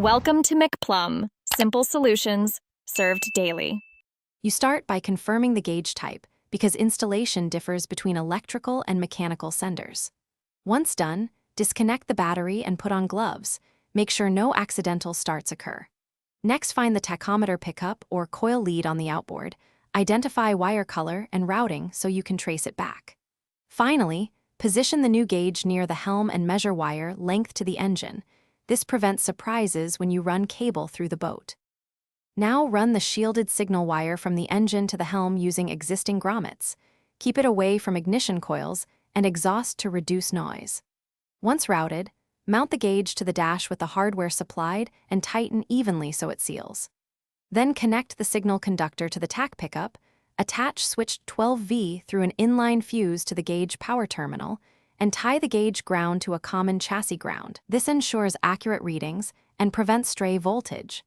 Welcome to McPlum, simple solutions served daily. You start by confirming the gauge type because installation differs between electrical and mechanical senders. Once done, disconnect the battery and put on gloves. Make sure no accidental starts occur. Next, find the tachometer pickup or coil lead on the outboard. Identify wire color and routing so you can trace it back. Finally, position the new gauge near the helm and measure wire length to the engine. This prevents surprises when you run cable through the boat. Now run the shielded signal wire from the engine to the helm using existing grommets. Keep it away from ignition coils and exhaust to reduce noise. Once routed, mount the gauge to the dash with the hardware supplied and tighten evenly so it seals. Then connect the signal conductor to the tach pickup, attach switch 12V through an inline fuse to the gauge power terminal, and tie the gauge ground to a common chassis ground. This ensures accurate readings and prevents stray voltage.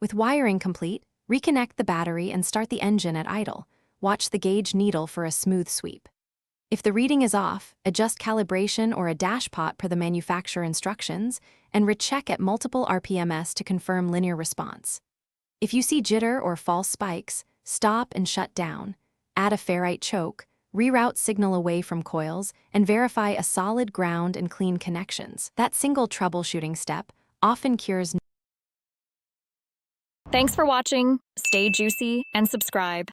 With wiring complete, reconnect the battery and start the engine at idle. Watch the gauge needle for a smooth sweep. If the reading is off, adjust calibration or a dash pot per the manufacturer instructions, and recheck at multiple RPMs to confirm linear response. If you see jitter or false spikes, stop and shut down. Add a ferrite choke, reroute signal away from coils, and verify a solid ground and clean connections. That single troubleshooting step often cures. Thanks for watching. Stay juicy and subscribe.